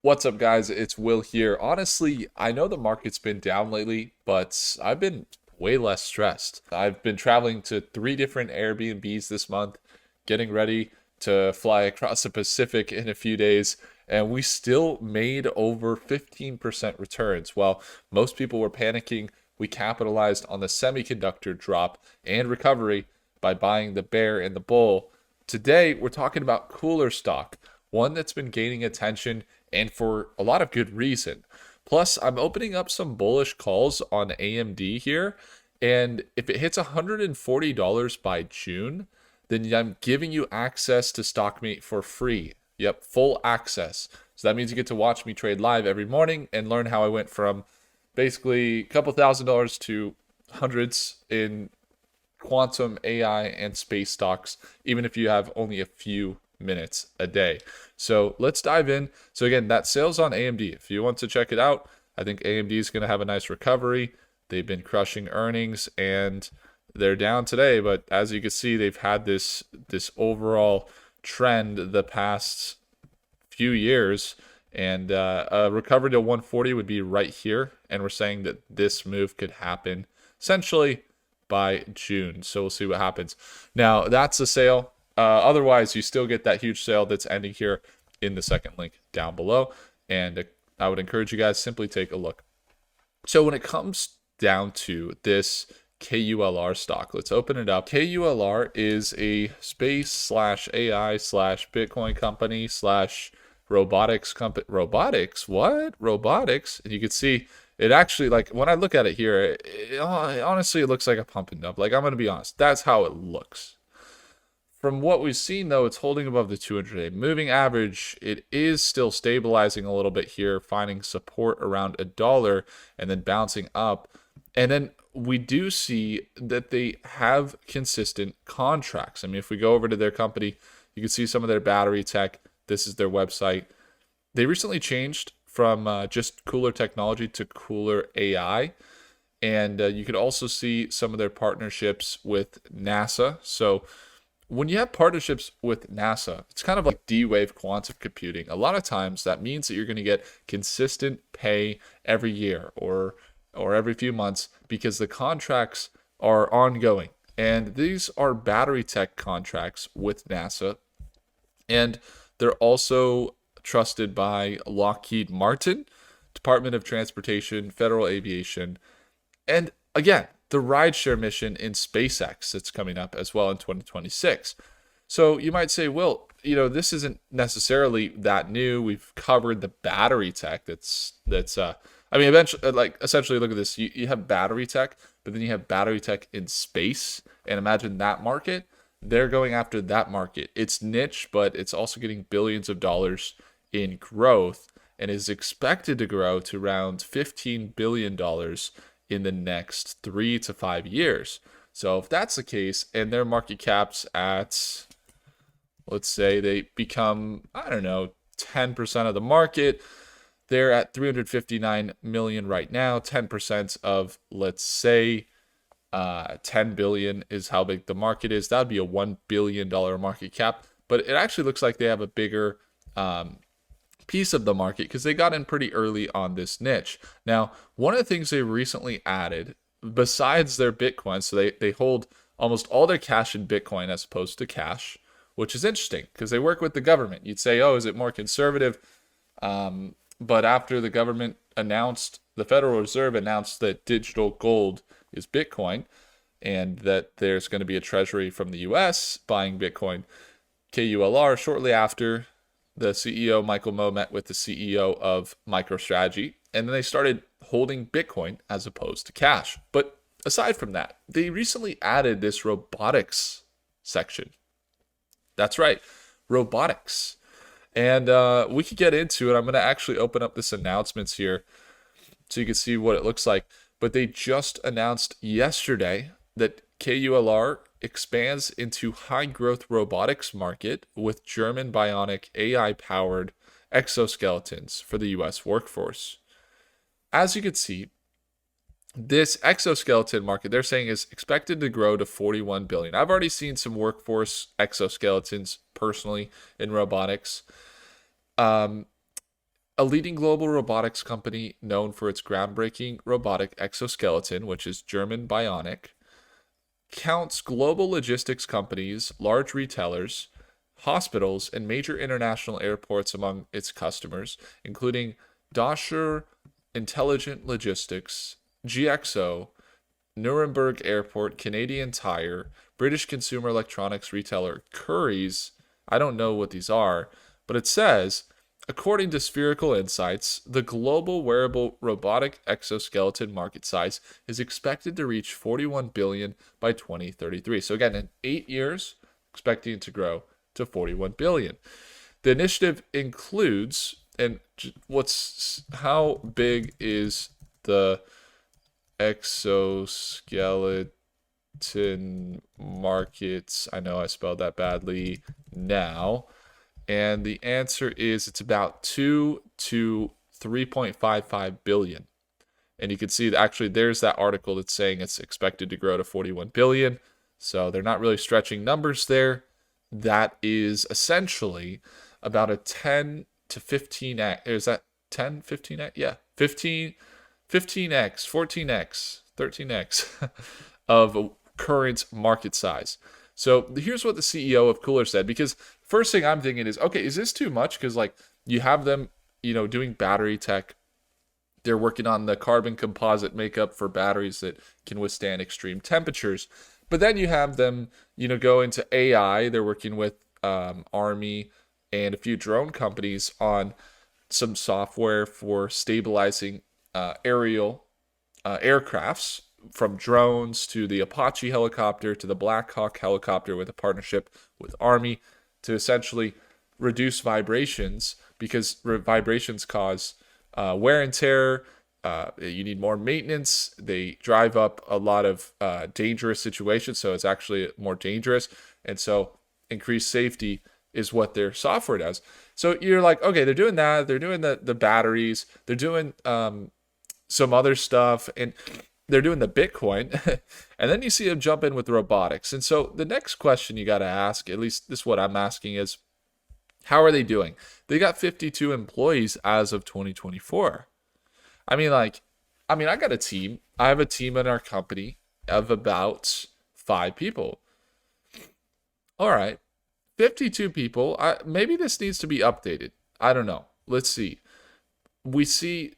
What's up, guys? It's Will here. Honestly, I know the market's been down lately, but I've been way less stressed. I've been traveling to three different Airbnbs this month, getting ready to fly across the Pacific in a few days, and we still made over 15% returns. While most people were panicking, we capitalized on the semiconductor drop and recovery by buying the bear and the bull. Today, we're talking about KULR stock, one that's been gaining attention and for a lot of good reason. Plus, I'm opening up some bullish calls on AMD here. And if it hits $140 by June, then I'm giving you access to StockMate for free. Yep, full access. So that means you get to watch me trade live every morning and learn how I went from basically a couple $1,000s to hundreds in quantum AI and space stocks, even if you have only a few minutes a day. So let's dive in. So again, that sales on AMD. If you want to check it out, I think AMD is going to have a nice recovery. They've been crushing earnings and they're down today, but as you can see, they've had this overall trend the past few years, and a recovery to 140 would be right here, and we're saying that this move could happen essentially by June. So we'll see what happens. Now that's a sale. Otherwise, you still get that huge sale that's ending here in the second link down below. And I would encourage you guys simply take a look. So when it comes down to this KULR stock, let's open it up. KULR is a space slash AI slash Bitcoin company slash robotics company. Robotics? What? Robotics? And you can see it actually, like when I look at it here, honestly, it looks like a pump and dump. Like, I'm going to be honest. That's how it looks. From what we've seen, though, it's holding above the 200-day moving average. It is still stabilizing a little bit here, finding support around $1 and then bouncing up. And then we do see that they have consistent contracts. I mean, if we go over to their company, you can see some of their battery tech. This is their website. They recently changed from just KULR technology to KULR AI. And you could also see some of their partnerships with NASA. So when you have partnerships with NASA, it's kind of like D-Wave quantum computing. A lot of times that means that you're going to get consistent pay every year or every few months because the contracts are ongoing. And these are battery tech contracts with NASA. And they're also trusted by Lockheed Martin, Department of Transportation, Federal Aviation, and again, the rideshare mission in SpaceX that's coming up as well in 2026. So you might say, well, this isn't necessarily that new. We've covered the battery tech. Eventually, like essentially, look at this. You have battery tech, but then you have battery tech in space, and imagine that market. They're going after that market. It's niche, but it's also getting billions of dollars in growth and is expected to grow to around $15 billion in the next 3 to 5 years. So if that's the case, and their market cap's at, let's say they become, I don't know, 10% of the market, they're at 359 million right now. 10% of, let's say, 10 billion is how big the market is. That would be a $1 billion market cap. But it actually looks like they have a bigger piece of the market because they got in pretty early on this niche. Now, one of the things they recently added, besides their Bitcoin, so they hold almost all their cash in Bitcoin as opposed to cash, which is interesting because they work with the government. You'd say, oh, is it more conservative? But after the government announced, the Federal Reserve announced that digital gold is Bitcoin and that there's going to be a treasury from the US buying Bitcoin, KULR, shortly after, the CEO, Michael Moe, met with the CEO of MicroStrategy, and then they started holding Bitcoin as opposed to cash. But aside from that, they recently added this robotics section. That's right, robotics. And we could get into it. I'm going to actually open up this announcements here so you can see what it looks like. But they just announced yesterday that KULR expands into high growth robotics market with German bionic AI powered exoskeletons for the US workforce. As you can see, this exoskeleton market they're saying is expected to grow to 41 billion. I've already seen some workforce exoskeletons personally in robotics. A leading global robotics company known for its groundbreaking robotic exoskeleton, which is German Bionic, counts global logistics companies, large retailers, hospitals, and major international airports among its customers, including Dosher Intelligent Logistics, GXO, Nuremberg Airport, Canadian Tire, British consumer electronics retailer Currys. I don't know what these are, but it says, according to Spherical Insights, the global wearable robotic exoskeleton market size is expected to reach 41 billion by 2033. So again, in 8 years, expecting it to grow to 41 billion. The initiative includes, and how big is the exoskeleton markets? I know I spelled that badly now. And the answer is it's about 2 to 3.55 billion. And you can see that actually there's that article that's saying it's expected to grow to 41 billion. So they're not really stretching numbers there. That is essentially about a 10 to 15x. Is that 10, 15x? Yeah, 15, 15x, 14x, 13x of current market size. So here's what the CEO of KULR said, because first thing I'm thinking is, okay, is this too much? Because like you have them, doing battery tech. They're working on the carbon composite makeup for batteries that can withstand extreme temperatures. But then you have them, go into AI. They're working with Army and a few drone companies on some software for stabilizing aerial aircrafts, from drones to the Apache helicopter to the Black Hawk helicopter, with a partnership with Army to essentially reduce vibrations, because vibrations cause wear and tear. You need more maintenance. They drive up a lot of dangerous situations, so it's actually more dangerous. And so increased safety is what their software does. So you're like, okay, they're doing that. They're doing the batteries. They're doing some other stuff, and they're doing the Bitcoin. And then you see them jump in with robotics. And so the next question you got to ask, at least this is what I'm asking, is how are they doing? They got 52 employees as of 2024. I got a team. I have a team in our company of about 5 people. All right. 52 people. Maybe this needs to be updated. I don't know. Let's see. We see,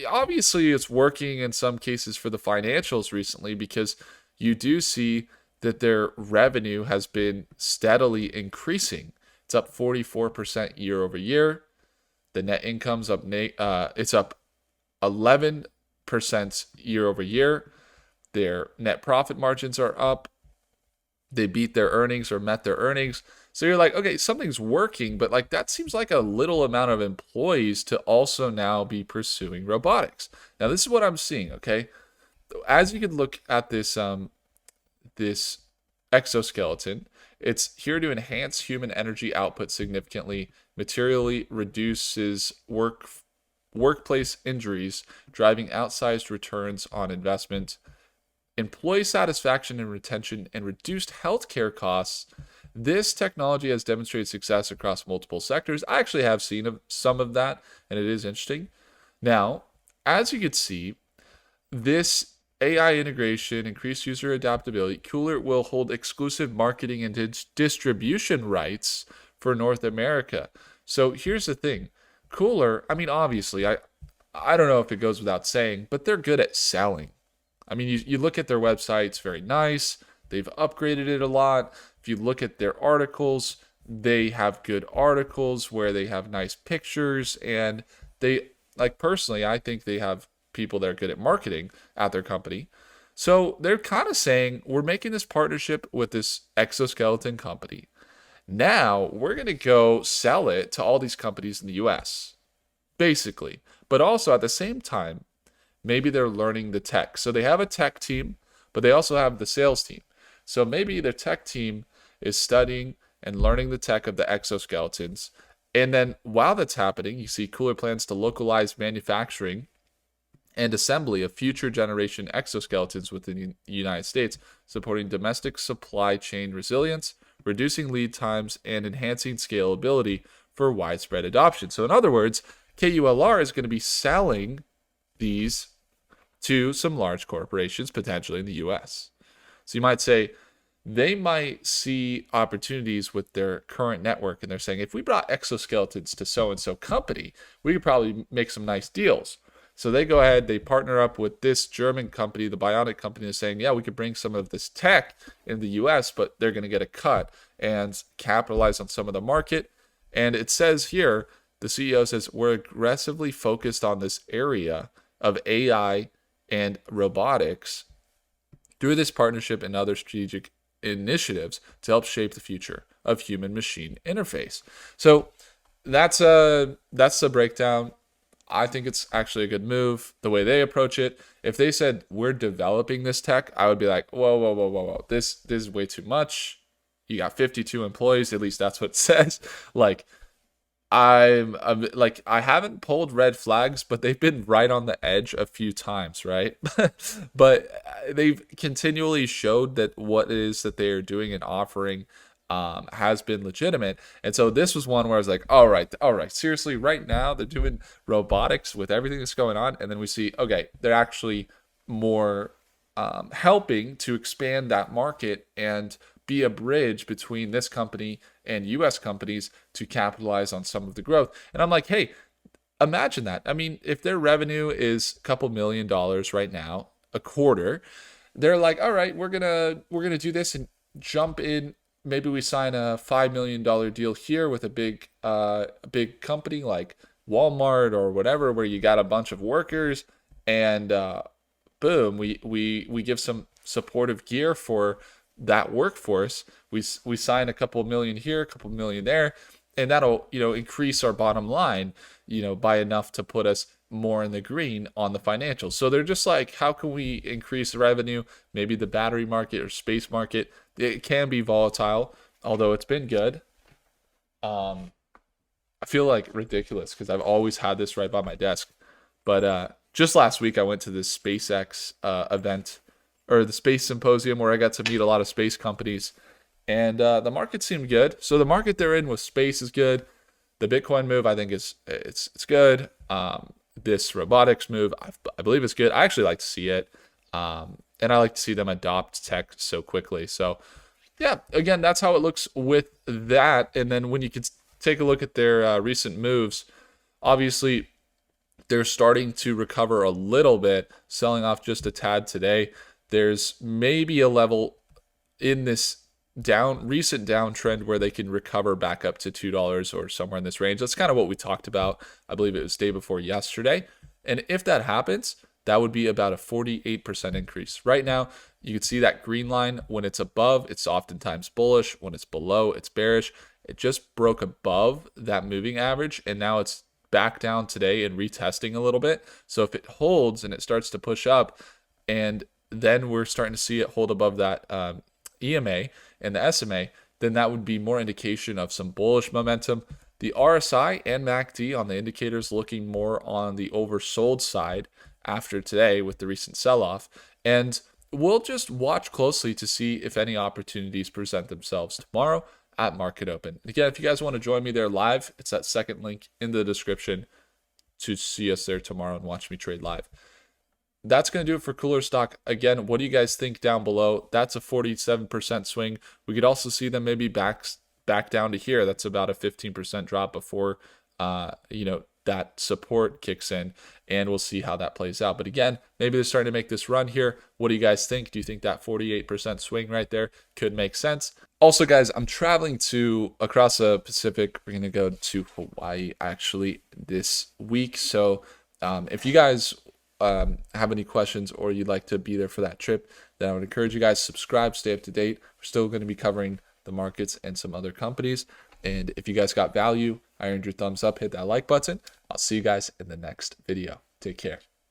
obviously it's working in some cases for the financials recently, because you do see that their revenue has been steadily increasing. It's up 44% year over year. The net income's up, it's up 11% year over year. Their net profit margins are up. They beat their earnings or met their earnings. So you're like, okay, something's working, but like that seems like a little amount of employees to also now be pursuing robotics. Now this is what I'm seeing, okay? As you can look at this this exoskeleton, it's here to enhance human energy output significantly, materially reduces workplace injuries, driving outsized returns on investment, employee satisfaction and retention, and reduced healthcare costs. This technology has demonstrated success across multiple sectors. I actually have seen some of that, and it is interesting. Now, as you can see, this AI integration, increased user adaptability, KULR will hold exclusive marketing and distribution rights for North America. So here's the thing. KULR, obviously, I don't know if it goes without saying, but they're good at selling. You look at their website, it's very nice. They've upgraded it a lot. If you look at their articles, they have good articles where they have nice pictures, and they, like, personally, I think they have people that are good at marketing at their company. So they're kind of saying, we're making this partnership with this exoskeleton company. Now we're going to go sell it to all these companies in the US, basically. But also at the same time, maybe they're learning the tech. So they have a tech team, but they also have the sales team. So maybe their tech team is studying and learning the tech of the exoskeletons. And then while that's happening, you see KULR plans to localize manufacturing and assembly of future generation exoskeletons within the United States, supporting domestic supply chain resilience, reducing lead times, and enhancing scalability for widespread adoption. So in other words, KULR is going to be selling these to some large corporations, potentially in the US. So you might say they might see opportunities with their current network, and they're saying, if we brought exoskeletons to so-and-so company, we could probably make some nice deals. So they go ahead, they partner up with this German company, the Bionic company, is saying, yeah, we could bring some of this tech in the US, but they're going to get a cut and capitalize on some of the market. And it says here, the CEO says, we're aggressively focused on this area of AI and robotics through this partnership and other strategic initiatives to help shape the future of human-machine interface. So that's the breakdown. I think it's actually a good move the way they approach it. If they said we're developing this tech, I would be like, whoa. This is way too much. You got 52 employees, at least that's what it says. Like, I'm like, I haven't pulled red flags, but they've been right on the edge a few times, right? But they've continually showed that what it is that they are doing and offering has been legitimate. And so this was one where I was like, all right, seriously, right now they're doing robotics with everything that's going on. And then we see, okay, they're actually more helping to expand that market and be a bridge between this company and US companies to capitalize on some of the growth. And I'm like, hey, imagine that. I mean, if their revenue is a couple $1 million right now, a quarter, they're like, all right, we're gonna do this and jump in. Maybe we sign a $5 million deal here with a big company like Walmart or whatever, where you got a bunch of workers, and boom, we give some supportive gear for that workforce. We sign a couple million here, a couple million there, and that'll increase our bottom line by enough to put us more in the green on the financials. So they're just like, how can we increase revenue? Maybe the battery market or space market, it can be volatile, although it's been good. I feel like ridiculous because I've always had this right by my desk, but just last week I went to this SpaceX event, or the space symposium, where I got to meet a lot of space companies, and the market seemed good. So the market they're in with space is good. The Bitcoin move, I think, it's good. This robotics move, I believe it's good. I actually like to see it, and I like to see them adopt tech so quickly. So yeah, again, that's how it looks with that. And then when you can take a look at their recent moves, obviously they're starting to recover a little bit, selling off just a tad today. There's maybe a level in this recent downtrend where they can recover back up to $2 or somewhere in this range. That's kind of what we talked about. I believe it was day before yesterday. And if that happens, that would be about a 48% increase. Right now, you can see that green line. When it's above, it's oftentimes bullish. When it's below, it's bearish. It just broke above that moving average, and now it's back down today and retesting a little bit. So if it holds and it starts to push up, and then we're starting to see it hold above that EMA and the SMA, then that would be more indication of some bullish momentum. The RSI and MACD on the indicators looking more on the oversold side after today with the recent sell-off. And we'll just watch closely to see if any opportunities present themselves tomorrow at market open. Again, if you guys want to join me there live, it's that second link in the description to see us there tomorrow and watch me trade live. That's going to do it for KULR stock. Again, what do you guys think down below? That's a 47% swing. We could also see them maybe back down to here. That's about a 15% drop before that support kicks in, and we'll see how that plays out. But again, maybe they're starting to make this run here. What do you guys think? Do you think that 48% swing right there could make sense? Also, guys, I'm traveling across the Pacific. We're going to go to Hawaii actually this week. So if you guys have any questions or you'd like to be there for that trip, then I would encourage you guys subscribe, stay up to date. We're still going to be covering the markets and some other companies. And if you guys got value, I earned your thumbs up, hit that like button. I'll see you guys in the next video. Take care.